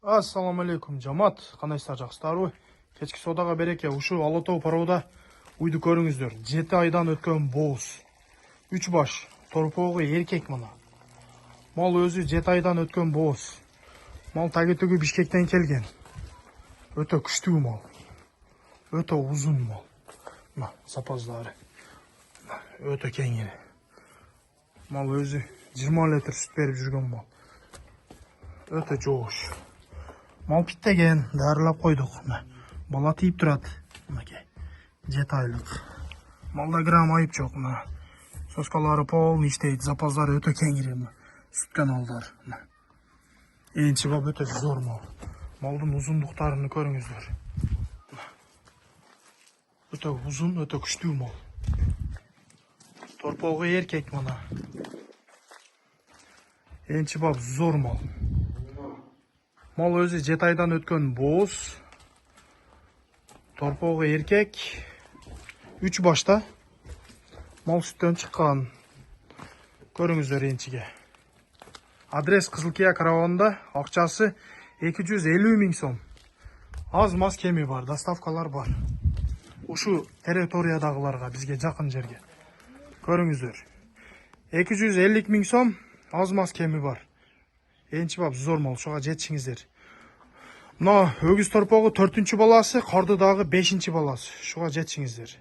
Ассаламу алейкум, жамат. Қандайсыздар, жақсылар? Кешкі содаға береке. Ушу Алатау пароуда уйды көріңіздер. 7 айдан өткен боз. 3 баш. Торпоғы еркек мына. Мал өзі 7 айдан өткен боз. Мал тәгі-түгі Бишкектен келген. Өте күшті мал. Өте ұзын мал. Сапаздары. Өте кеңері. Мал өзі 20 литр сүт беріп жүрген мал. Өте жоғыш. Мал биттеген, дәрілеп қойдық. Бала тиіп тұрады. 7 айлық. Малда грамм айып жоқ. Соскалары полный іштейді. Запаздары өте кеңірі. Сүткен алдар. Енші бап өте зор мал. Малдың ұзындықтарыны көріңіздер. Өте ұзын, өте күшті мал. Торпоғы еркек мана. Енші бап зор мал. Мал өзі 7 айдан өткен боз. Торпоғы еркек. 3 башта. Мал сүттен шыққан. Көріңіздер еншіге. Адрес Қызылкия караванында. Ақчасы 250 000 сом. Аз мас кеми бар. Доставкалар бар. Ушу территориядағыларға, бізге жақын жерге. Көріңіздер. 250 000 сом. Аз мас кеми бар. Енші бап зор мал, шоға жетшіңіздер. Мына өгіз торпоғы 4-ші баласы, қарды дағы 5-ші баласы. Шоға жетшіңіздер.